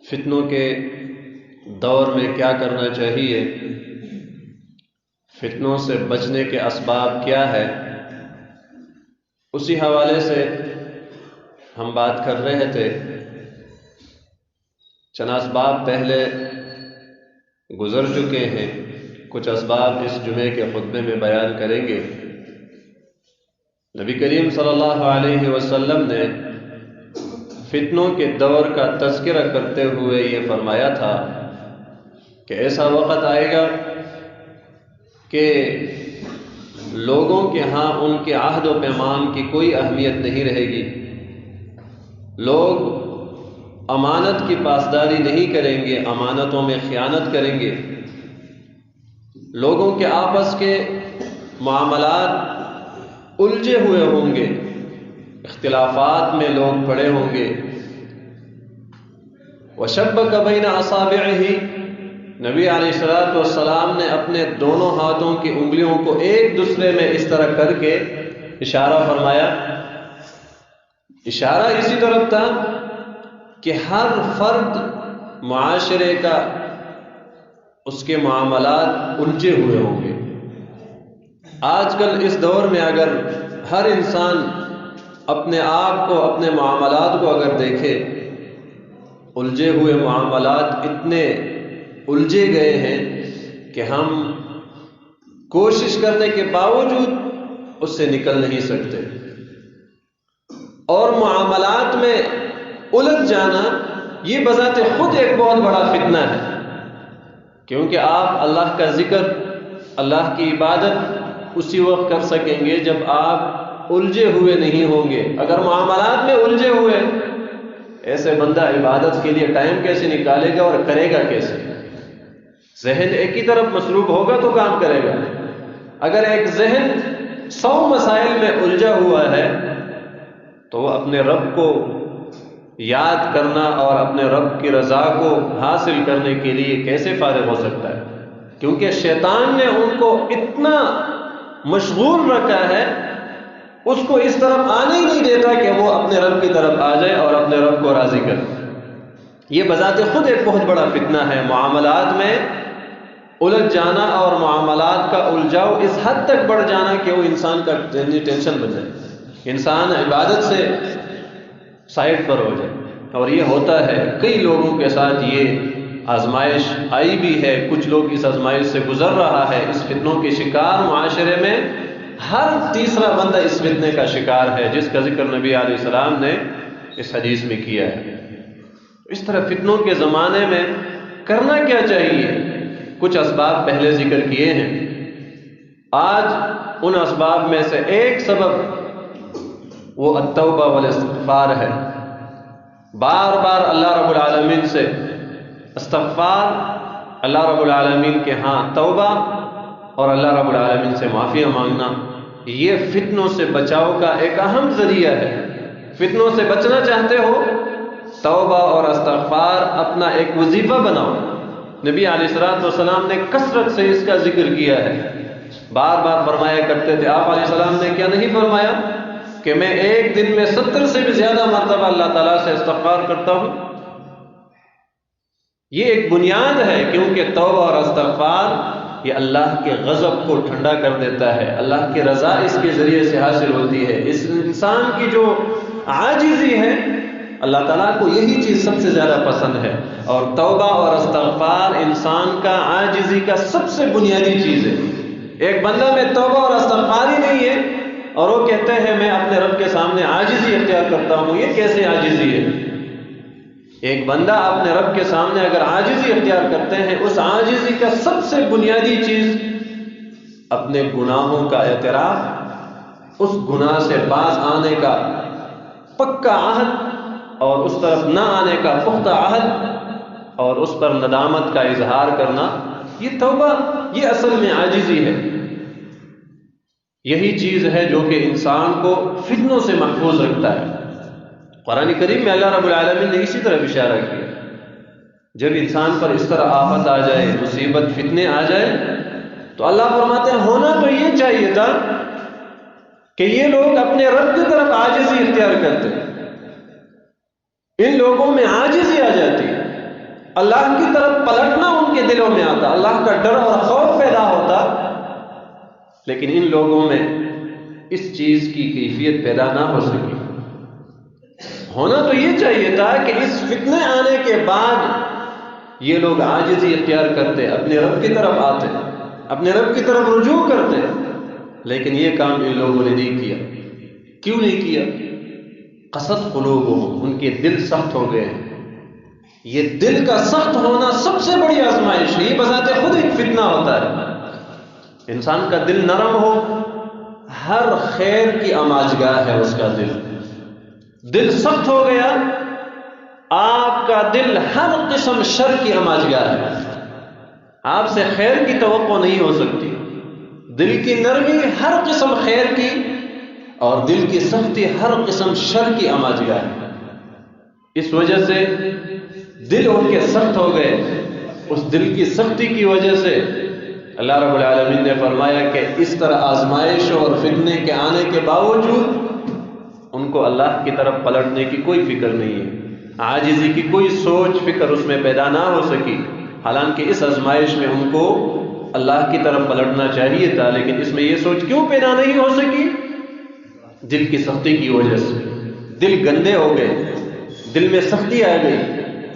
فتنوں کے دور میں کیا کرنا چاہیے، فتنوں سے بچنے کے اسباب کیا ہے، اسی حوالے سے ہم بات کر رہے تھے۔ چند اسباب پہلے گزر چکے ہیں، کچھ اسباب اس جمعے کے خطبے میں بیان کریں گے۔ نبی کریم صلی اللہ علیہ وسلم نے فتنوں کے دور کا تذکرہ کرتے ہوئے یہ فرمایا تھا کہ ایسا وقت آئے گا کہ لوگوں کے ہاں ان کے عہد و پیمان کی کوئی اہمیت نہیں رہے گی، لوگ امانت کی پاسداری نہیں کریں گے، امانتوں میں خیانت کریں گے، لوگوں کے آپس کے معاملات الجھے ہوئے ہوں گے، اختلافات میں لوگ پڑے ہوں گے۔ وَشَبَّكَ بَيْنَ أَصَابِعِهِ، نبی علیہ السلام نے اپنے دونوں ہاتھوں کی انگلیوں کو ایک دوسرے میں اس طرح کر کے اشارہ فرمایا۔ اشارہ اسی طرف تھا کہ ہر فرد معاشرے کا اس کے معاملات الجھے ہوئے ہوں گے۔ آج کل اس دور میں اگر ہر انسان اپنے آپ کو، اپنے معاملات کو اگر دیکھے، الجھے ہوئے معاملات اتنے الجھے گئے ہیں کہ ہم کوشش کرنے کے باوجود اس سے نکل نہیں سکتے، اور معاملات میں الجھ جانا یہ بذات خود ایک بہت بڑا فتنہ ہے، کیونکہ آپ اللہ کا ذکر، اللہ کی عبادت اسی وقت کر سکیں گے جب آپ الجھے ہوئے نہیں ہوں گے۔ اگر معاملات میں الجھے ہوئے، ایسے بندہ عبادت کے لیے ٹائم کیسے نکالے گا اور کرے گا کیسے؟ ذہن ایک ہی طرف مصروف ہوگا تو کام کرے گا۔ اگر ایک ذہن 100 مسائل میں الجھا ہوا ہے تو وہ اپنے رب کو یاد کرنا اور اپنے رب کی رضا کو حاصل کرنے کے لیے کیسے فارغ ہو سکتا ہے؟ کیونکہ شیطان نے ان کو اتنا مشغول رکھا ہے، اس کو اس طرف آنے ہی نہیں دیتا کہ وہ اپنے رب کی طرف آ جائے اور اپنے رب کو راضی کرے۔ یہ بذات خود ایک بہت بڑا فتنہ ہے، معاملات میں الجھ جانا اور معاملات کا الجھاؤ اس حد تک بڑھ جانا کہ وہ انسان کا ٹینشن بن جائے، انسان عبادت سے سائڈ پر ہو جائے۔ اور یہ ہوتا ہے، کئی لوگوں کے ساتھ یہ آزمائش آئی بھی ہے، کچھ لوگ اس آزمائش سے گزر رہا ہے، اس فتنوں کے شکار معاشرے میں ہر تیسرا بندہ اس فتنے کا شکار ہے، جس کا ذکر نبی علیہ السلام نے اس حدیث میں کیا ہے۔ اس طرح فتنوں کے زمانے میں کرنا کیا چاہیے؟ کچھ اسباب پہلے ذکر کیے ہیں، آج ان اسباب میں سے ایک سبب وہ التوبہ والاستغفار ہے۔ بار بار اللہ رب العالمین سے استغفار، اللہ رب العالمین کے ہاں توبہ اور اللہ رب العالمین سے معافی مانگنا، یہ فتنوں سے بچاؤ کا ایک اہم ذریعہ ہے۔ فتنوں سے بچنا چاہتے ہو، توبہ اور استغفار اپنا ایک وظیفہ بناؤ۔ نبی علیہ السلام نے کثرت سے اس کا ذکر کیا ہے، بار بار فرمایا کرتے تھے۔ آپ علیہ السلام نے کیا نہیں فرمایا کہ میں ایک دن میں 70 سے بھی زیادہ مرتبہ اللہ تعالیٰ سے استغفار کرتا ہوں؟ یہ ایک بنیاد ہے، کیونکہ توبہ اور استغفار یہ اللہ کے غضب کو ٹھنڈا کر دیتا ہے، اللہ کی رضا اس کے ذریعے سے حاصل ہوتی ہے۔ اس انسان کی جو عاجزی ہے، اللہ تعالیٰ کو یہی چیز سب سے زیادہ پسند ہے، اور توبہ اور استغفار انسان کا عاجزی کا سب سے بنیادی چیز ہے۔ ایک بندہ میں توبہ اور استغفار ہی نہیں ہے اور وہ کہتے ہیں میں اپنے رب کے سامنے عاجزی اختیار کرتا ہوں، یہ کیسے عاجزی ہے؟ ایک بندہ اپنے رب کے سامنے اگر عاجزی اختیار کرتے ہیں، اس عاجزی کا سب سے بنیادی چیز اپنے گناہوں کا اعتراف، اس گناہ سے باز آنے کا پکا عہد اور اس طرف نہ آنے کا پختہ عہد اور اس پر ندامت کا اظہار کرنا، یہ توبہ، یہ اصل میں عاجزی ہے۔ یہی چیز ہے جو کہ انسان کو فتنوں سے محفوظ رکھتا ہے۔ قرآن کریم میں اللہ رب العالمین نے اسی طرح اشارہ کیا، جب انسان پر اس طرح آفت آ جائے، مصیبت، فتنے آ جائے، تو اللہ فرماتے ہیں ہونا تو یہ چاہیے تھا کہ یہ لوگ اپنے رب کی طرف عاجزی اختیار کرتے، ان لوگوں میں عاجزی آ جاتی، اللہ کی طرف پلٹنا ان کے دلوں میں آتا، اللہ کا ڈر اور خوف پیدا ہوتا، لیکن ان لوگوں میں اس چیز کی کیفیت پیدا نہ ہو سکی۔ ہونا تو یہ چاہیے تھا کہ اس فتنے آنے کے بعد یہ لوگ عاجزی اختیار کرتے، اپنے رب کی طرف آتے، اپنے رب کی طرف رجوع کرتے، لیکن یہ کام ان لوگوں نے نہیں کیا۔ کیوں نہیں کیا؟ قسط قلوبہم، ان کے دل سخت ہو گئے ہیں۔ یہ دل کا سخت ہونا سب سے بڑی آزمائش ہے، یہ بذات خود ایک فتنہ ہوتا ہے۔ انسان کا دل نرم ہو، ہر خیر کی آماجگاہ ہے اس کا دل۔ دل سخت ہو گیا، آپ کا دل ہر قسم شر کی آماجگاہ ہے، آپ سے خیر کی توقع نہیں ہو سکتی۔ دل کی نرمی ہر قسم خیر کی، اور دل کی سختی ہر قسم شر کی آماجگاہ ہے۔ اس وجہ سے دل ان کے سخت ہو گئے۔ اس دل کی سختی کی وجہ سے اللہ رب العالمین نے فرمایا کہ اس طرح آزمائش اور فتنے کے آنے کے باوجود ان کو اللہ کی طرف پلٹنے کی کوئی فکر نہیں ہے، عاجزی کی کوئی سوچ فکر اس میں پیدا نہ ہو سکی، حالانکہ اس آزمائش میں ان کو اللہ کی طرف پلٹنا چاہیے تھا، لیکن اس میں یہ سوچ کیوں پیدا نہیں ہو سکی؟ دل کی سختی کی وجہ سے۔ دل گندے ہو گئے، دل میں سختی آ گئی،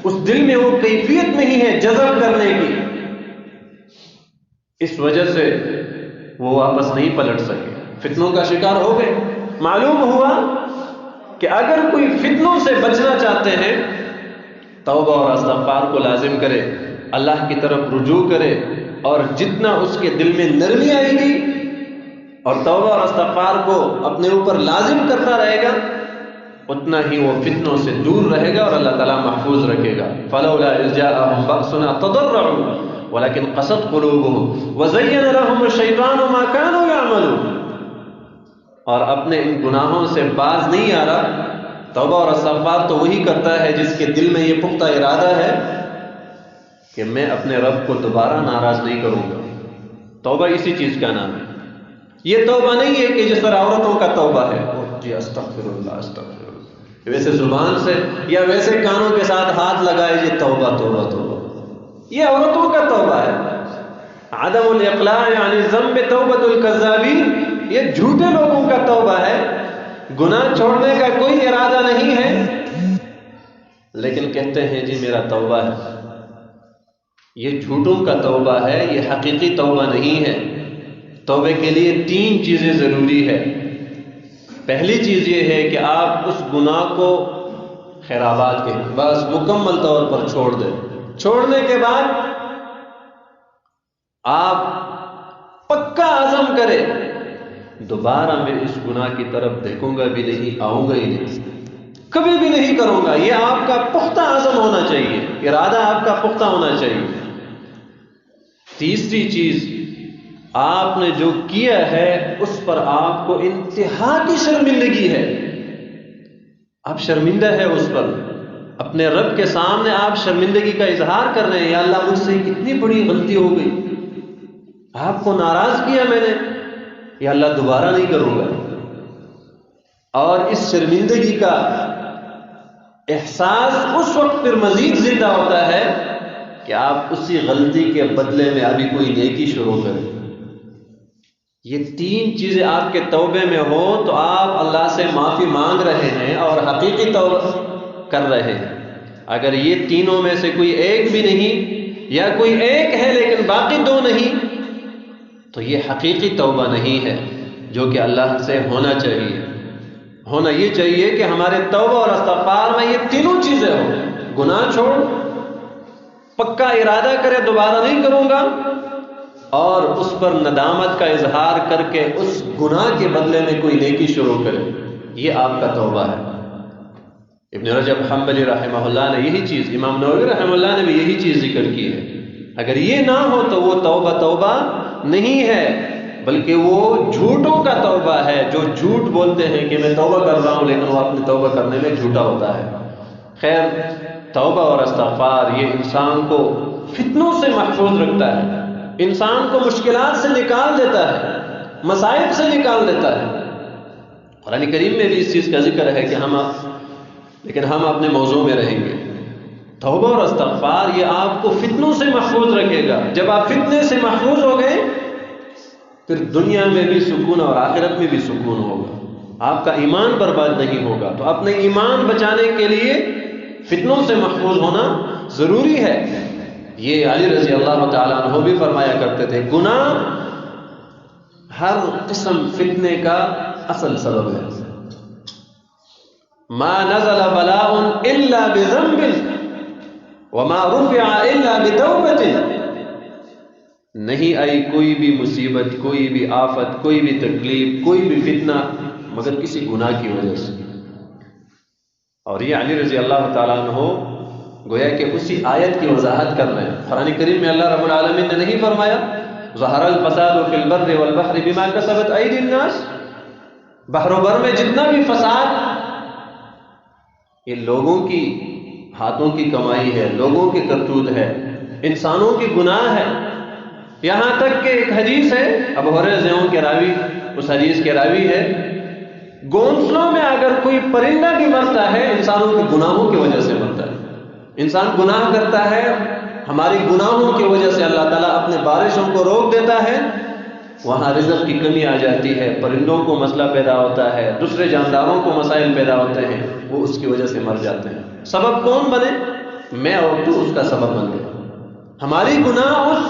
اس دل میں وہ کیفیت نہیں ہے جذب کرنے کی، اس وجہ سے وہ واپس نہیں پلٹ سکے، فتنوں کا شکار ہو گئے۔ معلوم ہوا کہ اگر کوئی فتنوں سے بچنا چاہتے ہیں، توبہ اور استغفار کو لازم کرے، اللہ کی طرف رجوع کرے، اور جتنا اس کے دل میں نرمی آئے گی اور توبہ اور استغفار کو اپنے اوپر لازم کرتا رہے گا، اتنا ہی وہ فتنوں سے دور رہے گا اور اللہ تعالیٰ محفوظ رکھے گا۔ فَلَوْلَا إِذْ جَاءَهُمْ بَأْسُنَا تَضَرَّعُوا وَلَكِنْ قَسَتْ قُلُوبُهُمْ وَزَيَّنَ لَهُمُ الشَّيْطَانُ مَا كَانُوا يَعْمَلُونَ، اور اپنے ان گناہوں سے باز نہیں آ رہا۔ توبہ اور استغفار تو وہی کرتا ہے جس کے دل میں یہ پختہ ارادہ ہے کہ میں اپنے رب کو دوبارہ ناراض نہیں کروں گا۔ توبہ اسی چیز کا نام ہے۔ یہ توبہ نہیں ہے کہ جس طرح عورتوں کا توبہ ہے، جی استغفر اللہ استغفر اللہ، ویسے زبان سے یا ویسے کانوں کے ساتھ ہاتھ لگائے جی توبہ توبہ توبہ، یہ عورتوں کا توبہ ہے۔ عدم الاقلاع عن الذنب توبۃ الکذابین، یہ جھوٹے لوگوں کا توبہ ہے۔ گناہ چھوڑنے کا کوئی ارادہ نہیں ہے، لیکن کہتے ہیں جی میرا توبہ ہے۔ یہ جھوٹوں کا توبہ ہے، یہ حقیقی توبہ نہیں ہے۔ توبے کے لیے 3 چیزیں ضروری ہے۔ پہلی چیز یہ ہے کہ آپ اس گناہ کو خیرآباد کے بس مکمل طور پر چھوڑ دیں۔ چھوڑنے کے بعد آپ پکا عزم کریں دوبارہ میں اس گناہ کی طرف دیکھوں گا بھی نہیں، آؤں گا ہی نہیں، کبھی بھی نہیں کروں گا۔ یہ آپ کا پختہ عزم ہونا چاہیے، ارادہ آپ کا پختہ ہونا چاہیے۔ تیسری چیز، آپ نے جو کیا ہے اس پر آپ کو انتہا کی شرمندگی ہے، آپ شرمندہ ہے اس پر، اپنے رب کے سامنے آپ شرمندگی کا اظہار کر رہے ہیں، یا اللہ مجھ سے کتنی بڑی غلطی ہو گئی، آپ کو ناراض کیا میں نے، یا اللہ دوبارہ نہیں کروں گا۔ اور اس شرمندگی کا احساس اس وقت پھر مزید زندہ ہوتا ہے کہ آپ اسی غلطی کے بدلے میں ابھی کوئی نیکی شروع کریں۔ یہ 3 چیزیں آپ کے توبے میں ہو تو آپ اللہ سے معافی مانگ رہے ہیں اور حقیقی توبہ کر رہے ہیں۔ اگر یہ تینوں میں سے کوئی ایک بھی نہیں، یا کوئی ایک ہے لیکن باقی 2 نہیں، تو یہ حقیقی توبہ نہیں ہے جو کہ اللہ سے ہونا چاہیے۔ ہونا یہ چاہیے کہ ہمارے توبہ اور استغفار میں یہ تینوں چیزیں ہوں، گناہ چھوڑ، پکا ارادہ کرے دوبارہ نہیں کروں گا، اور اس پر ندامت کا اظہار کر کے اس گناہ کے بدلے میں کوئی نیکی شروع کرے، یہ آپ کا توبہ ہے۔ ابن رجب حنبلی رحمہ اللہ نے یہی چیز، امام نووی رحمہ اللہ نے بھی یہی چیز ذکر کی ہے۔ اگر یہ نہ ہو تو وہ توبہ نہیں ہے، بلکہ وہ جھوٹوں کا توبہ ہے، جو جھوٹ بولتے ہیں کہ میں توبہ کر رہا ہوں لیکن وہ اپنے توبہ کرنے میں جھوٹا ہوتا ہے۔ خیر، توبہ اور استغفار یہ انسان کو فتنوں سے محفوظ رکھتا ہے، انسان کو مشکلات سے نکال دیتا ہے، مصائب سے نکال دیتا ہے۔ قرآن کریم میں بھی اس چیز کا ذکر ہے کہ ہم اپنے موضوع میں رہیں گے۔ توبہ اور استغفار یہ آپ کو فتنوں سے محفوظ رکھے گا. جب آپ فتنے سے محفوظ ہو گئے پھر دنیا میں بھی سکون اور آخرت میں بھی سکون ہوگا. آپ کا ایمان برباد نہیں ہوگا. تو اپنے ایمان بچانے کے لیے فتنوں سے محفوظ ہونا ضروری ہے. یہ علی رضی اللہ تعالیٰ عنہ بھی فرمایا کرتے تھے گناہ ہر قسم فتنے کا اصل سبب ہے. ما نزل بلاء الا بذنب وما رفع الا بتوبۃ. نہیں آئی کوئی بھی مصیبت، کوئی بھی آفت، کوئی بھی تکلیف، کوئی بھی فتنہ مگر کسی گناہ کی وجہ سے. اور یہ علی رضی اللہ تعالیٰ عنہ گویا کہ اسی آیت کی وضاحت کر رہے ہیں. قرآن کریم میں اللہ رب العالمین نے نہیں فرمایا ظہر الفساد فی البر والبحر بما کسبت ایدی الناس؟ بحر و بر میں جتنا بھی فساد یہ لوگوں کی ہاتھوں کی کمائی ہے، لوگوں کی کرتوت ہے، انسانوں کی گناہ ہے. یہاں تک کہ ایک حدیث ہے ابو ہریرہ کے راوی، اس حدیث کے راوی ہے گونسلوں میں اگر کوئی پرندہ بھی مرتا ہے انسانوں کے گناہوں کی وجہ سے مرتا ہے. انسان گناہ کرتا ہے، ہماری گناہوں کی وجہ سے اللہ تعالیٰ اپنے بارشوں کو روک دیتا ہے، وہاں رزق کی کمی آ جاتی ہے، پرندوں کو مسئلہ پیدا ہوتا ہے، دوسرے جانداروں کو مسائل پیدا ہوتے ہیں، وہ اس کی وجہ سے مر جاتے ہیں. سبب کون بنے؟ میں اور تو اس کا سبب بن گئے. ہماری گناہ اس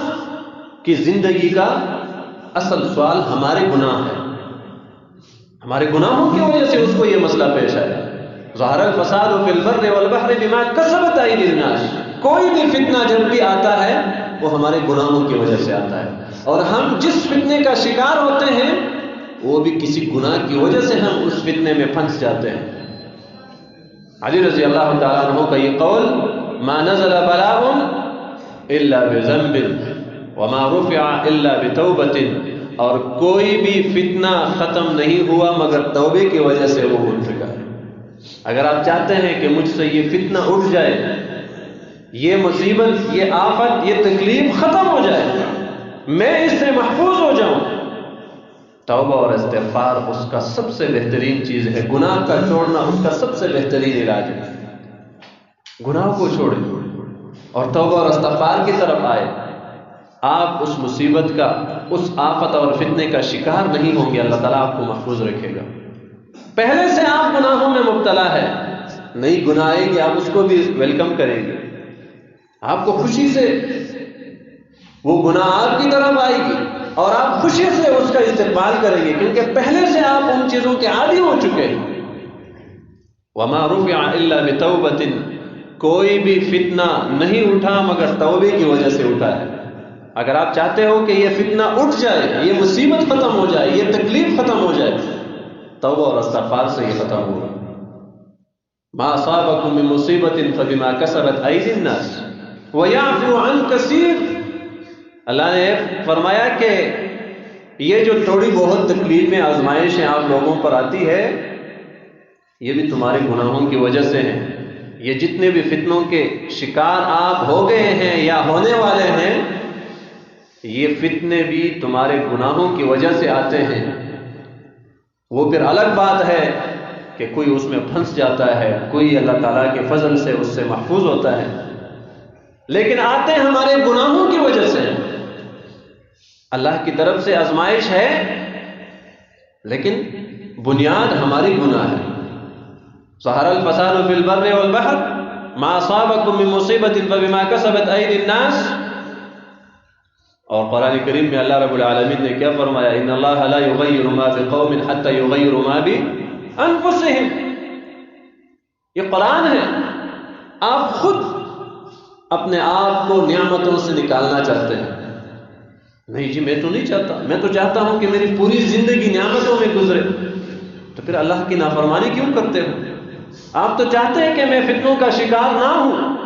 کی زندگی کا اصل سوال ہمارے گناہ ہے. ہمارے گناہوں کی وجہ سے اس کو یہ مسئلہ پیش آیا. ظہر الفساد فی البر والبحر بما کسبت ایدی الناس. کوئی بھی فتنہ جب بھی آتا ہے وہ ہمارے گناہوں کی وجہ سے آتا ہے، اور ہم جس فتنے کا شکار ہوتے ہیں وہ بھی کسی گناہ کی وجہ سے ہم اس فتنے میں پھنس جاتے ہیں. علی رضی اللہ تعالیٰ عنہ کا یہ قول ما نزل بلاء الا بذنب وما رفع الا بتوبۃ، اور کوئی بھی فتنہ ختم نہیں ہوا مگر توبے کی وجہ سے وہ اٹھ چکا ہے. اگر آپ چاہتے ہیں کہ مجھ سے یہ فتنہ اٹھ جائے، یہ مصیبت، یہ آفت، یہ تکلیف ختم ہو جائے، میں اس سے محفوظ ہو جاؤں، توبہ اور استغفار اس کا سب سے بہترین چیز ہے. گناہ کا چھوڑنا اس کا سب سے بہترین علاج ہے. گناہ کو چھوڑیں اور توبہ اور استغفار کی طرف آئے، آپ اس مصیبت کا، اس آفت اور فتنے کا شکار نہیں ہوں گے. اللہ تعالیٰ آپ کو محفوظ رکھے گا. پہلے سے آپ گناہوں میں مبتلا ہے، نئی گناہ آئے گی آپ اس کو بھی ویلکم کریں گے، آپ کو خوشی سے وہ گناہ آپ کی طرف آئے گی اور آپ خوشی سے اس کا استقبال کریں گے، کیونکہ پہلے سے آپ ان چیزوں کے عادی ہو چکے ہیں. وما رفع الا بتوبۃ، کوئی بھی فتنہ نہیں اٹھا مگر توبے کی وجہ سے اٹھا ہے. اگر آپ چاہتے ہو کہ یہ فتنہ اٹھ جائے، یہ مصیبت ختم ہو جائے، یہ تکلیف ختم ہو جائے، توبہ اور استغفار سے یہ ختم ہوگا. ما اصابکم من مصیبت فبما کسبت ایدی الناس ویعفو عن کثیر. اللہ نے فرمایا کہ یہ جو تھوڑی بہت تکلیفیں، آزمائشیں آپ لوگوں پر آتی ہے، یہ بھی تمہارے گناہوں کی وجہ سے ہیں. یہ جتنے بھی فتنوں کے شکار آپ ہو گئے ہیں یا ہونے والے ہیں، یہ فتنے بھی تمہارے گناہوں کی وجہ سے آتے ہیں. وہ پھر الگ بات ہے کہ کوئی اس میں پھنس جاتا ہے، کوئی اللہ تعالیٰ کے فضل سے اس سے محفوظ ہوتا ہے، لیکن آتے ہمارے گناہوں کی وجہ سے. اللہ کی طرف سے آزمائش ہے لیکن بنیاد ہماری گناہ ہے. ظہر الفساد فی البر والبحر ما اصابکم من مصیبت فبما کسبت ایدی الناس. اور قرآن کریم میں اللہ رب العالمین نے کیا فرمایا؟ ان اللہ لا یغیر ما بقوم حتی یغیروا ما بانفسہم. یہ قرآن ہے. آپ خود اپنے آپ کو نعمتوں سے نکالنا چاہتے ہیں. نہیں جی میں تو نہیں چاہتا، میں تو چاہتا ہوں کہ میری پوری زندگی نعمتوں میں گزرے. تو پھر اللہ کی نافرمانی کیوں کرتے ہو؟ آپ تو چاہتے ہیں کہ میں فتنوں کا شکار نہ ہوں،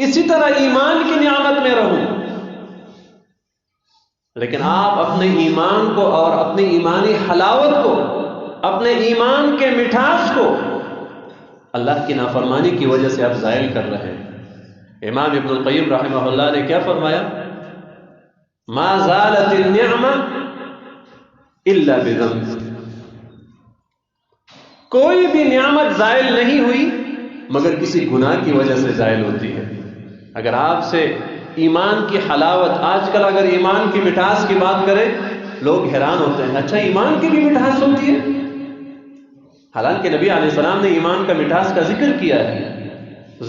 اسی طرح ایمان کی نعمت میں رہوں، لیکن آپ اپنے ایمان کو اور اپنی ایمانی حلاوت کو، اپنے ایمان کے مٹھاس کو اللہ کی نافرمانی کی وجہ سے آپ زائل کر رہے ہیں. امام ابن القیم رحمہ اللہ نے کیا فرمایا؟ ما زالت النعمہ الا بذنب. کوئی بھی نعمت زائل نہیں ہوئی مگر کسی گناہ کی وجہ سے زائل ہوتی ہے۔ اگر آپ سے ایمان کی حلاوت، آج کل اگر ایمان کی مٹھاس کی بات کریں لوگ حیران ہوتے ہیں، اچھا ایمان کی بھی مٹھاس ہوتی ہے؟ حالانکہ نبی علیہ السلام نے ایمان کا مٹھاس کا ذکر کیا ہے،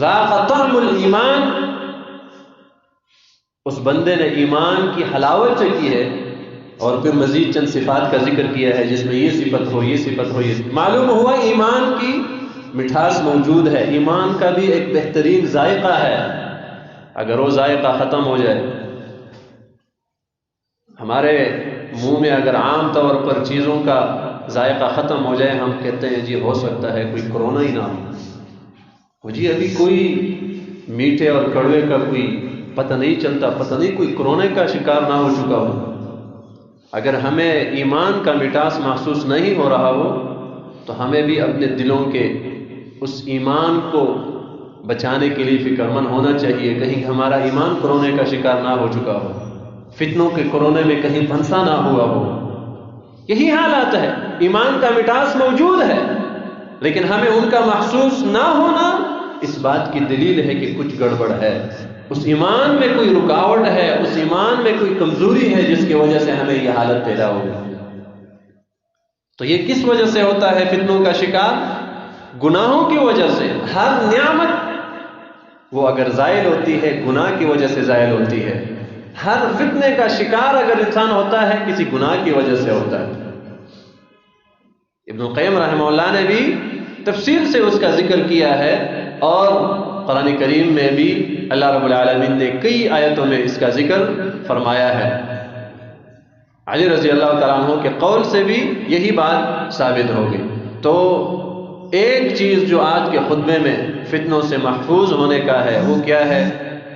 ذاق طعم الایمان، اس بندے نے ایمان کی حلاوت چکھی ہے، اور پھر مزید چند صفات کا ذکر کیا ہے جس میں یہ صفت ہو، یہ صفت ہو، یہ معلوم ہوا ایمان کی مٹھاس موجود ہے۔ ایمان کا بھی ایک بہترین ذائقہ ہے، اگر وہ ذائقہ ختم ہو جائے، ہمارے منہ میں اگر عام طور پر چیزوں کا ذائقہ ختم ہو جائے، ہم کہتے ہیں جی ہو سکتا ہے کوئی کرونا ہی نہ ہو، جی ابھی کوئی میٹھے اور کڑوے کا کوئی پتہ نہیں چلتا، پتہ نہیں کوئی کرونے کا شکار نہ ہو چکا ہو۔ اگر ہمیں ایمان کا مٹھاس محسوس نہیں ہو رہا ہو تو ہمیں بھی اپنے دلوں کے اس ایمان کو بچانے کے لیے فکر مند ہونا چاہیے، کہیں ہمارا ایمان کرونے کا شکار نہ ہو چکا ہو، فتنوں کے کرونے میں کہیں پھنسا نہ ہوا ہو۔ یہی حالات ہے، ایمان کا مٹھاس موجود ہے لیکن ہمیں ان کا محسوس نہ ہونا اس بات کی دلیل ہے کہ کچھ گڑبڑ ہے، اس ایمان میں کوئی رکاوٹ ہے، اس ایمان میں کوئی کمزوری ہے جس کی وجہ سے ہمیں یہ حالت پیدا ہوگی۔ تو یہ کس وجہ سے ہوتا ہے فتنوں کا شکار؟ گناہوں کی وجہ سے۔ ہر نعمت وہ اگر زائل ہوتی ہے گناہ کی وجہ سے زائل ہوتی ہے، ہر فتنے کا شکار اگر انسان ہوتا ہے کسی گناہ کی وجہ سے ہوتا ہے۔ ابن القیم رحمہ اللہ نے بھی تفصیل سے اس کا ذکر کیا ہے، اور قرآن کریم میں بھی اللہ رب العالمین نے کئی آیتوں میں اس کا ذکر فرمایا ہے۔ علی رضی اللہ تعالیٰ عنہ کے قول سے بھی یہی بات ثابت ہوگی۔ تو ایک چیز جو آج کے خطبے میں فتنوں سے محفوظ ہونے کا ہے وہ کیا ہے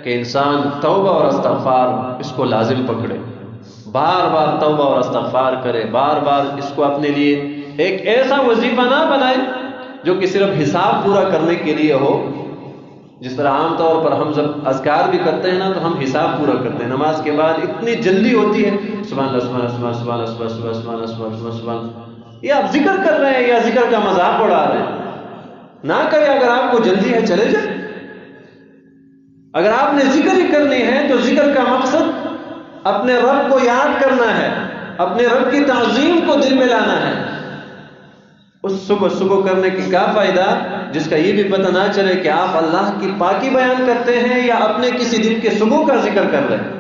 کہ انسان توبہ اور استغفار اس کو لازم پکڑے، بار بار توبہ اور استغفار کرے، بار بار اس کو اپنے لیے ایک ایسا وظیفہ نہ بنائے جو کہ صرف حساب پورا کرنے کے لیے ہو۔ جس طرح عام طور پر ہم جب اذکار بھی کرتے ہیں نا تو ہم حساب پورا کرتے ہیں، نماز کے بعد اتنی جلدی ہوتی ہے سبحان اللہ سبحان اللہ سبحان اللہ سبحان اللہ سبحان اللہ سبحان اللہ سبحان اللہ، یہ آپ ذکر کر رہے ہیں یا ذکر کا مذاق اڑا رہے ہیں؟ نہ کریں، اگر آپ کو جلدی ہے چلے جائیں۔ اگر آپ نے ذکر ہی کرنی ہے تو ذکر کا مقصد اپنے رب کو یاد کرنا ہے، اپنے رب کی تعظیم کو دل میں لانا ہے۔ اس صبح کرنے کی کیا فائدہ جس کا یہ بھی پتہ نہ چلے کہ آپ اللہ کی پاکی بیان کرتے ہیں یا اپنے کسی دن کے صبح کا ذکر کر رہے ہیں۔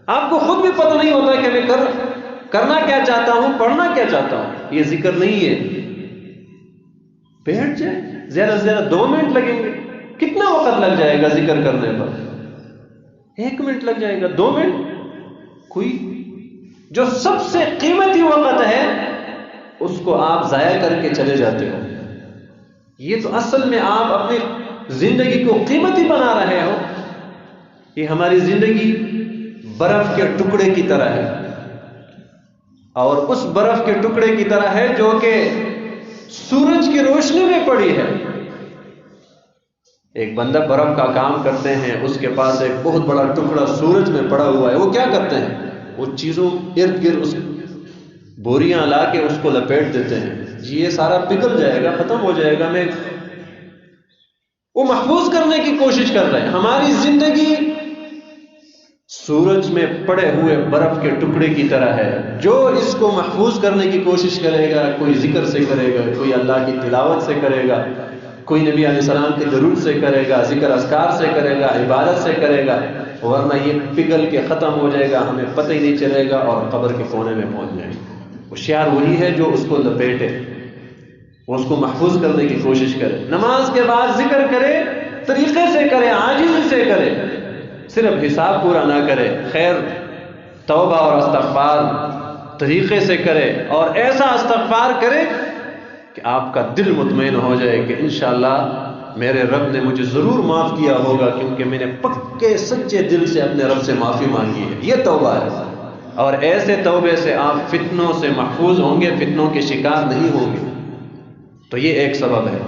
آپ کو خود بھی پتہ نہیں ہوتا کہ میں کرنا کیا چاہتا ہوں، پڑھنا کیا چاہتا ہوں۔ یہ ذکر نہیں ہے۔ بیٹھ جائے، زیادہ سے زیادہ 2 منٹ لگیں گے، کتنا وقت لگ جائے گا ذکر کرنے پر؟ 1 منٹ لگ جائے گا، 2 منٹ، کوئی جو سب سے قیمتی وقت ہے اس کو آپ ضائع کر کے چلے جاتے ہو۔ یہ تو اصل میں آپ اپنی زندگی کو قیمتی بنا رہے ہو۔ یہ ہماری زندگی برف کے ٹکڑے کی طرح ہے، اور اس برف کے ٹکڑے کی طرح ہے جو کہ سورج کی روشنی میں پڑی ہے۔ ایک بندہ برف کا کام کرتے ہیں، اس کے پاس ایک بہت بڑا ٹکڑا سورج میں پڑا ہوا ہے، وہ کیا کرتے ہیں؟ وہ چیزوں ارد گرد اس بوریاں لا کے اس کو لپیٹ دیتے ہیں، جی یہ سارا پگھل جائے گا، ختم ہو جائے گا، میں وہ محفوظ کرنے کی کوشش کر رہے ہیں۔ ہماری زندگی سورج میں پڑے ہوئے برف کے ٹکڑے کی طرح ہے، جو اس کو محفوظ کرنے کی کوشش کرے گا، کوئی ذکر سے کرے گا، کوئی اللہ کی تلاوت سے کرے گا، کوئی نبی علیہ السلام کے درود سے کرے گا، ذکر اذکار سے کرے گا، عبادت سے کرے گا، ورنہ یہ پگھل کے ختم ہو جائے گا، ہمیں پتہ ہی نہیں چلے گا اور قبر کے کونے میں پہنچ جائے گا۔ ہوشیار وہی ہے جو اس کو لپیٹے، وہ اس کو محفوظ کرنے کی کوشش کرے، نماز کے بعد ذکر کرے، طریقے سے کرے، عاجزی سے کرے، صرف حساب پورا نہ کرے، خیر توبہ اور استغفار طریقے سے کرے، اور ایسا استغفار کرے کہ آپ کا دل مطمئن ہو جائے کہ انشاءاللہ میرے رب نے مجھے ضرور معاف کیا ہوگا، کیونکہ میں نے پکے سچے دل سے اپنے رب سے معافی مانگی ہے۔ یہ توبہ ہے، اور ایسے توبے سے آپ فتنوں سے محفوظ ہوں گے، فتنوں کے شکار نہیں ہوں گے۔ تو یہ ایک سبب ہے۔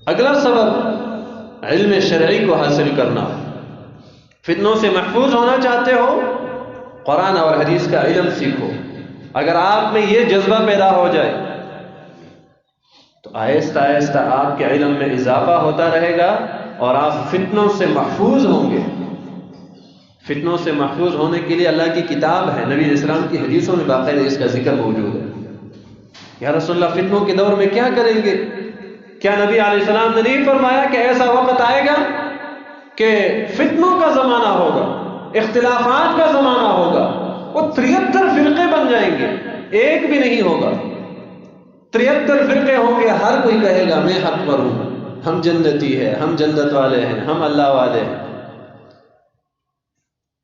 اگلا سبب علم شرعی کو حاصل کرنا۔ فتنوں سے محفوظ ہونا چاہتے ہو، قرآن اور حدیث کا علم سیکھو۔ اگر آپ میں یہ جذبہ پیدا ہو جائے تو آہستہ آہستہ آپ کے علم میں اضافہ ہوتا رہے گا اور آپ فتنوں سے محفوظ ہوں گے۔ فتنوں سے محفوظ ہونے کے لیے اللہ کی کتاب ہے، نبی علیہ السلام کی حدیثوں میں باقاعدہ اس کا ذکر موجود ہے۔ یا رسول اللہ فتنوں کے دور میں کیا کریں گے؟ کیا نبی علیہ السلام نے نہیں فرمایا کہ ایسا وقت آئے گا کہ فتنوں کا زمانہ ہوگا، اختلافات کا زمانہ ہوگا، وہ 73 فرقے بن جائیں گے، ایک بھی نہیں ہوگا، 73 فرقے ہوں گے، ہر کوئی کہے گا میں حق پر ہوں، ہم جنتی ہیں، ہم جنت والے ہیں، ہم اللہ والے ہیں۔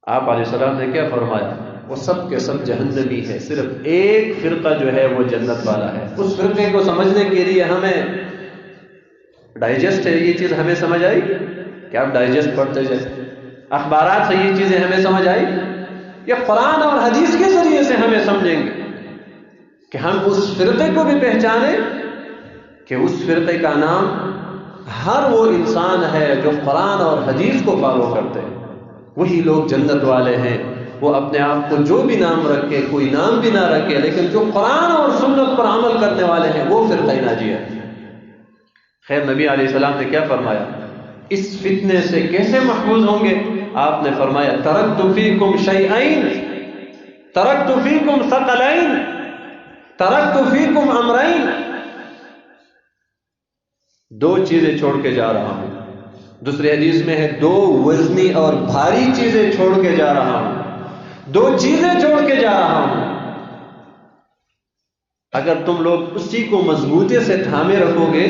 آپ علیہ السلام نے کیا فرمایا؟ وہ سب کے سب جہنمی ہے، صرف ایک فرقہ جو ہے وہ جنت والا ہے۔ اس فرقے کو سمجھنے کے لیے ہمیں ڈائجسٹ ہے، یہ چیز ہمیں سمجھ آئی کہ آپ ڈائجسٹ پڑھتے جائیں، اخبارات سے یہ چیزیں ہمیں سمجھ آئی، یا قرآن اور حدیث کے ذریعے سے ہمیں سمجھیں گے کہ ہم اس فرقے کو بھی پہچانیں کہ اس فرقے کا نام ہر وہ انسان ہے جو قرآن اور حدیث کو فالو کرتے ہیں، وہی لوگ جنت والے ہیں۔ وہ اپنے آپ کو جو بھی نام رکھے، کوئی نام بھی نہ رکھے، لیکن جو قرآن اور سنت پر عمل کرنے والے ہیں وہ فرقہ ناجیہ ہے۔ خیر، نبی علیہ السلام نے کیا فرمایا؟ اس فتنے سے کیسے محفوظ ہوں گے؟ آپ نے فرمایا ترکت فیکم شیئین، ترکت فیکم ثقلین، ترکت فیکم امرین، دو چیزیں چھوڑ کے جا رہا ہوں۔ دوسری حدیث میں ہے دو وزنی اور بھاری چیزیں چھوڑ کے جا رہا ہوں، دو چیزیں چھوڑ کے جا رہا ہوں۔ اگر تم لوگ اسی کو مضبوطی سے تھامے رکھو گے،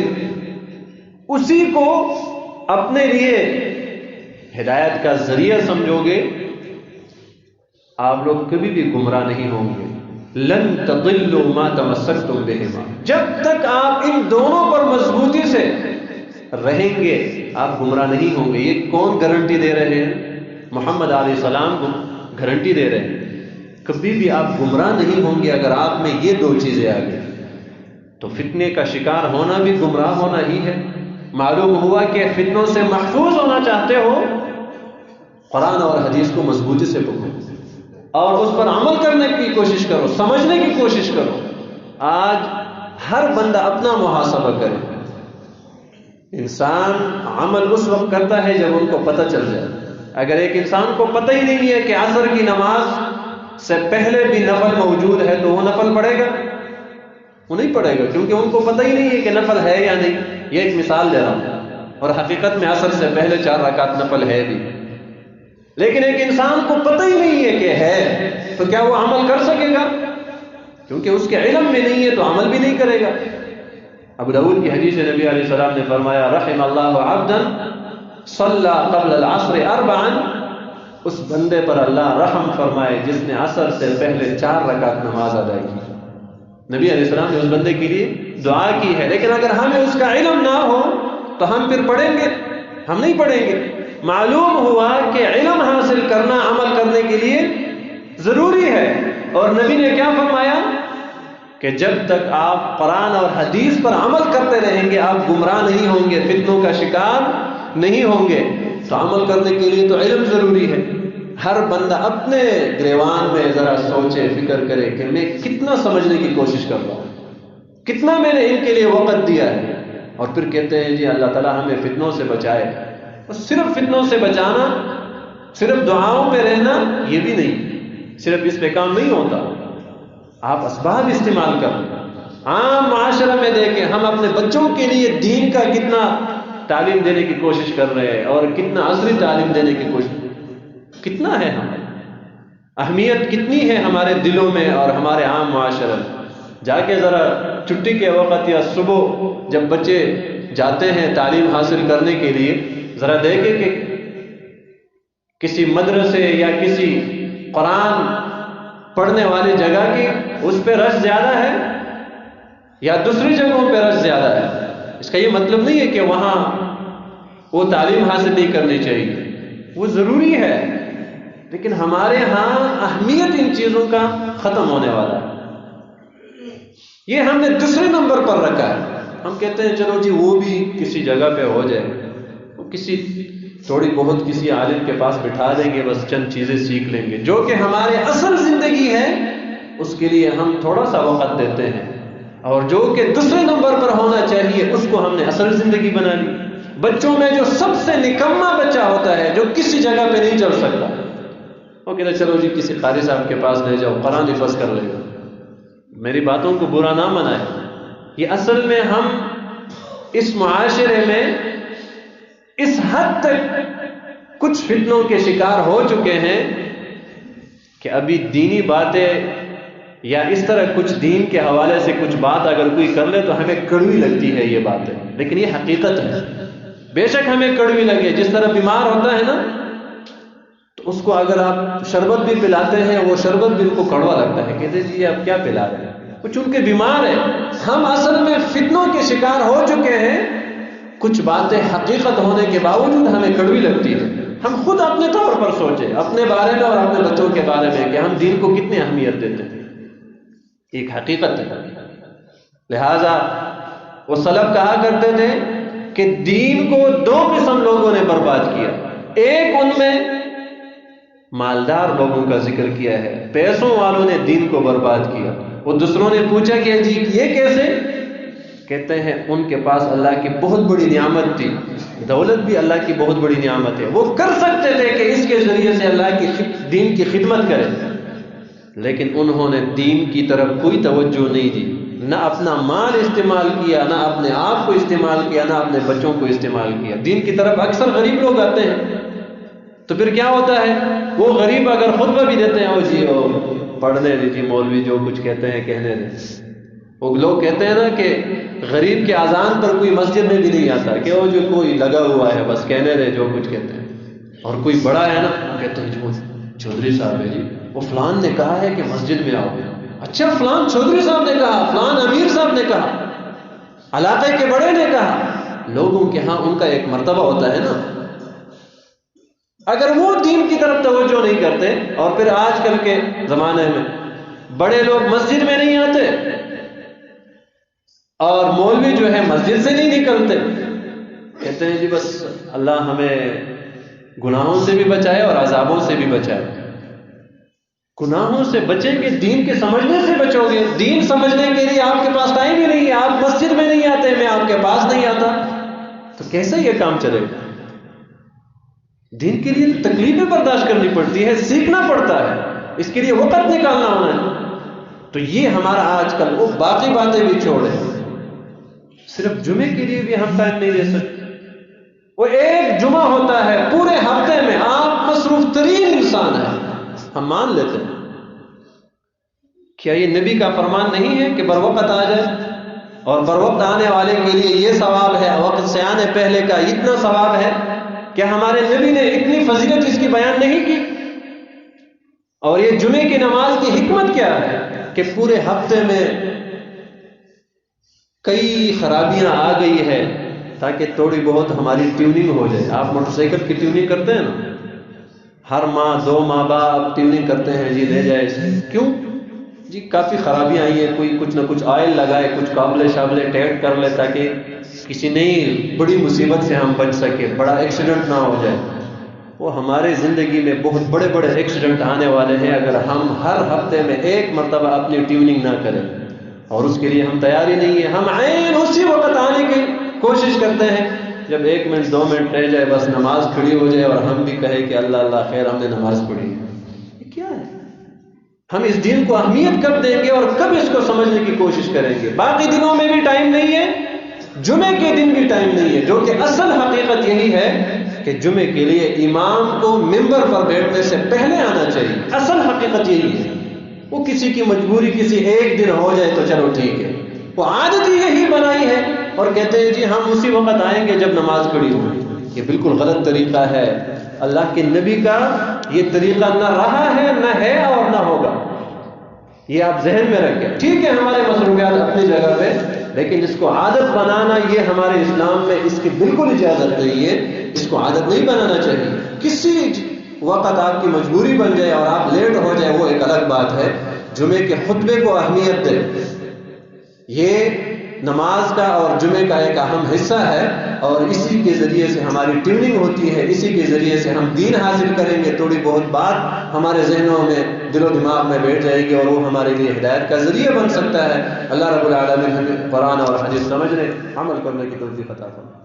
اسی کو اپنے لیے ہدایت کا ذریعہ سمجھو گے، آپ لوگ کبھی بھی گمراہ نہیں ہوں گے۔ لن تضلوا ما تمسکتم بہما، جب تک آپ ان دونوں پر مضبوطی سے رہیں گے آپ گمراہ نہیں ہوں گے۔ یہ کون گارنٹی دے رہے ہیں؟ محمد علیہ السلام کو گارنٹی دے رہے ہیں، کبھی بھی آپ گمراہ نہیں ہوں گے اگر آپ میں یہ دو چیزیں آ گئی۔ تو فتنے کا شکار ہونا بھی گمراہ ہونا ہی ہے۔ معلوم ہوا کہ فتنوں سے محفوظ ہونا چاہتے ہو، قرآن اور حدیث کو مضبوطی سے پکڑو اور اس پر عمل کرنے کی کوشش کرو، سمجھنے کی کوشش کرو۔ آج ہر بندہ اپنا محاسبہ کرے۔ انسان عمل اس وقت کرتا ہے جب ان کو پتہ چل جائے۔ اگر ایک انسان کو پتہ ہی نہیں ہے کہ عصر کی نماز سے پہلے بھی نفل موجود ہے تو وہ نفل پڑھے گا؟ وہ نہیں پڑھے گا، کیونکہ ان کو پتہ ہی نہیں ہے کہ نفل ہے یا نہیں۔ یہ ایک مثال دے رہا ہوں، اور حقیقت میں عصر سے پہلے 4 رکعت نفل ہے بھی، لیکن ایک انسان کو پتہ ہی نہیں ہے کہ ہے تو کیا وہ عمل کر سکے گا؟ کیونکہ اس کے علم میں نہیں ہے تو عمل بھی نہیں کرے گا۔ ابو داؤد کی حدیث نبی علیہ السلام نے فرمایا رحم اللہ عبدا صلی قبل العصر 4، اس بندے پر اللہ رحم فرمائے جس نے عصر سے پہلے 4 رکعت نماز ادا کی۔ نبی علیہ السلام نے اس بندے کے لیے دعا کی ہے، لیکن اگر ہمیں اس کا علم نہ ہو تو ہم پھر پڑھیں گے؟ ہم نہیں پڑھیں گے۔ معلوم ہوا کہ علم حاصل کرنا عمل کرنے کے لیے ضروری ہے، اور نبی نے کیا فرمایا کہ جب تک آپ قرآن اور حدیث پر عمل کرتے رہیں گے آپ گمراہ نہیں ہوں گے، فتنوں کا شکار نہیں ہوں گے۔ تو عمل کرنے کے لیے تو علم ضروری ہے۔ ہر بندہ اپنے گریوان میں ذرا سوچے، فکر کرے کہ میں کتنا سمجھنے کی کوشش کر رہا ہوں، کتنا میں نے ان کے لیے وقت دیا ہے، اور پھر کہتے ہیں جی اللہ تعالیٰ ہمیں فتنوں سے بچائے۔ اور صرف فتنوں سے بچانا، صرف دعاؤں پہ رہنا یہ بھی نہیں، صرف اس پہ کام نہیں ہوتا۔ آپ اسباب استعمال کریں۔ عام معاشرہ میں دیکھیں ہم اپنے بچوں کے لیے دین کا کتنا تعلیم دینے کی کوشش کر رہے ہیں، اور کتنا عصری تعلیم دینے کی کوشش، کتنا ہے ہمیں، اہمیت کتنی ہے ہمارے دلوں میں اور ہمارے عام معاشرے میں۔ جا کے ذرا چھٹی کے وقت یا صبح جب بچے جاتے ہیں تعلیم حاصل کرنے کے لیے، ذرا دیکھیں کہ کسی مدرسے یا کسی قرآن پڑھنے والی جگہ کی اس پہ رش زیادہ ہے یا دوسری جگہوں پہ رش زیادہ ہے۔ اس کا یہ مطلب نہیں ہے کہ وہاں وہ تعلیم حاصل نہیں کرنی چاہیے، وہ ضروری ہے، لیکن ہمارے ہاں اہمیت ان چیزوں کا ختم ہونے والا ہے۔ یہ ہم نے دوسرے نمبر پر رکھا ہے۔ ہم کہتے ہیں چلو جی وہ بھی کسی جگہ پہ ہو جائے، وہ کسی تھوڑی بہت کسی عالم کے پاس بٹھا دیں گے، بس چند چیزیں سیکھ لیں گے۔ جو کہ ہمارے اصل زندگی ہے اس کے لیے ہم تھوڑا سا وقت دیتے ہیں، اور جو کہ دوسرے نمبر پر ہونا چاہیے اس کو ہم نے اصل زندگی بنا لی. بچوں میں جو سب سے نکما بچہ ہوتا ہے جو کسی جگہ پہ نہیں چل سکتا، وہ کہتا چلو جی کسی قاری صاحب کے پاس لے جاؤ، قرآن حفظ کر لے گا. میری باتوں کو برا نہ منائے، یہ اصل میں ہم اس معاشرے میں اس حد تک کچھ فتنوں کے شکار ہو چکے ہیں کہ ابھی دینی باتیں یا اس طرح کچھ دین کے حوالے سے کچھ بات اگر کوئی کر لے تو ہمیں کڑوی لگتی ہے یہ باتیں، لیکن یہ حقیقت ہے. بے شک ہمیں کڑوی لگے، جس طرح بیمار ہوتا ہے نا تو اس کو اگر آپ شربت بھی پلاتے ہیں وہ شربت بھی ان کو کڑوا لگتا ہے، کہتے جی آپ کیا پلا رہے ہیں، وہ چونکہ بیمار ہے. ہم اصل میں فتنوں کے شکار ہو چکے ہیں، کچھ باتیں حقیقت ہونے کے باوجود ہمیں کڑوی لگتی ہے. ہم خود اپنے طور پر سوچیں اپنے بارے میں اور اپنے بچوں کے بارے میں کہ ہم دین کو کتنی اہمیت دیتے ہیں. ایک حقیقت ہے. لہذا وہ سلف کہا کرتے تھے کہ دین کو دو قسم لوگوں نے برباد کیا. ایک ان میں مالدار لوگوں کا ذکر کیا ہے، پیسوں والوں نے دین کو برباد کیا. وہ دوسروں نے پوچھا کہ جی یہ کیسے؟ کہتے ہیں ان کے پاس اللہ کی بہت بڑی نعمت تھی، دولت بھی اللہ کی بہت بڑی نعمت ہے، وہ کر سکتے تھے کہ اس کے ذریعے سے اللہ کی دین کی خدمت کریں، لیکن انہوں نے دین کی طرف کوئی توجہ نہیں دی. نہ اپنا مال استعمال کیا، نہ اپنے آپ کو استعمال کیا، نہ اپنے بچوں کو استعمال کیا. دین کی طرف اکثر غریب لوگ آتے ہیں تو پھر کیا ہوتا ہے، وہ غریب اگر خطبہ بھی دیتے ہیں، وہ جی پڑھنے دیجیے مولوی جو کچھ کہتے ہیں کہنے دیں. وہ لوگ کہتے ہیں نا کہ غریب کے اذان پر کوئی مسجد میں بھی نہیں آتا، کہ وہ جو کوئی لگا ہوا ہے بس کہنے دے جو کچھ کہتے ہیں. اور کوئی بڑا ہے نا وہ کہتے ہیں جو چودھری صاحب ہے جی وہ فلان نے کہا ہے کہ مسجد میں آؤ. اچھا فلان چودھری صاحب نے کہا، فلان امیر صاحب نے کہا، علاقے کے بڑے نے کہا. لوگوں کے ہاں ان کا ایک مرتبہ ہوتا ہے نا. اگر وہ دین کی طرف توجہ نہیں کرتے، اور پھر آج کل کے زمانے میں بڑے لوگ مسجد میں نہیں آتے اور مولوی جو ہے مسجد سے نہیں نکلتے، کہتے ہیں جی بس اللہ ہمیں گناہوں سے بھی بچائے اور عذابوں سے بھی بچائے. گناہوں سے بچیں گے، دین کے سمجھنے سے بچو گے. دین سمجھنے کے لیے آپ کے پاس ٹائم ہی نہیں ہے، آپ مسجد میں نہیں آتے، میں آپ کے پاس نہیں آتا، تو کیسے یہ کام چلے گا؟ دین کے لیے تکلیفیں برداشت کرنی پڑتی ہے، سیکھنا پڑتا ہے، اس کے لیے وقت نکالنا ہونا ہے. تو یہ ہمارا آج کل، وہ باقی باتیں بھی چھوڑے، صرف جمعے کے لیے بھی ہم ٹائم نہیں دے سکتے. وہ ایک جمعہ ہوتا ہے پورے ہفتے میں، آپ مصروف ترین انسان ہیں، ہم مان لیتے ہیں. کیا یہ نبی کا فرمان نہیں ہے کہ بر وقت آ جائے؟ اور بر وقت آنے والے کے لیے یہ ثواب ہے، وقت سے آنے پہلے کا اتنا ثواب ہے. کیا ہمارے نبی نے اتنی فضیلت اس کی بیان نہیں کی؟ اور یہ جمعے کی نماز کی حکمت کیا ہے کہ پورے ہفتے میں کئی خرابیاں آ گئی ہے تاکہ تھوڑی بہت ہماری ٹیوننگ ہو جائے. آپ موٹر سائیکل کی ٹیوننگ کرتے ہیں نا، ہر ماہ 2 ماہ بعد ٹیوننگ کرتے ہیں، جی لے جائے اسے. کیوں جی؟ کافی خرابیاں آئی ہیں، کوئی کچھ نہ کچھ آئل لگائے، کچھ قابلے شابلے ٹیٹ کر لے تاکہ کسی نئی بڑی مصیبت سے ہم بچ سکے، بڑا ایکسیڈنٹ نہ ہو جائے. وہ ہمارے زندگی میں بہت بڑے بڑے ایکسیڈنٹ آنے والے ہیں اگر ہم ہر ہفتے میں ایک مرتبہ اپنی ٹیوننگ نہ کریں، اور اس کے لیے ہم تیاری نہیں ہے. ہم عین اسی وقت آنے کی کوشش کرتے ہیں جب 1 منٹ 2 منٹ رہ جائے، بس نماز کھڑی ہو جائے اور ہم بھی کہیں کہ اللہ اللہ خیر ہم نے نماز پڑھی. یہ کیا ہے؟ ہم اس دین کو اہمیت کب دیں گے اور کب اس کو سمجھنے کی کوشش کریں گے؟ باقی دنوں میں بھی ٹائم نہیں ہے، جمعے کے دن بھی ٹائم نہیں ہے، جو کہ اصل حقیقت یہی ہے کہ جمعے کے لیے امام کو ممبر پر بیٹھنے سے پہلے آنا چاہیے. اصل حقیقت یہی ہے. وہ کسی کی مجبوری کسی ایک دن ہو جائے تو چلو ٹھیک ہے، وہ عادت یہی بنائی ہے اور کہتے ہیں جی ہم اسی وقت آئیں گے جب نماز پڑھی ہوگی. یہ بالکل غلط طریقہ ہے. اللہ کے نبی کا یہ طریقہ نہ رہا ہے، نہ ہے اور نہ ہوگا. یہ آپ ذہن میں رکھیں. ٹھیک ہے ہمارے مصروفیات اپنی جگہ پہ، لیکن اس کو عادت بنانا یہ ہمارے اسلام میں اس کی بالکل اجازت نہیں ہے. اس کو عادت نہیں بنانا چاہیے. کسی وقت آپ کی مجبوری بن جائے اور آپ لیٹ ہو جائے وہ ایک الگ بات ہے. جمعے کے خطبے کو اہمیت دے. یہ نماز کا اور جمعے کا ایک اہم حصہ ہے، اور اسی کے ذریعے سے ہماری ٹیوننگ ہوتی ہے، اسی کے ذریعے سے ہم دین حاصل کریں گے، تھوڑی بہت بات ہمارے ذہنوں میں دل و دماغ میں بیٹھ جائے گی اور وہ ہمارے لیے ہدایت کا ذریعہ بن سکتا ہے۔ اللہ رب العالمین ہمیں قرآن اور حدیث سمجھنے عمل کرنے کی توفیق عطا فرمائے۔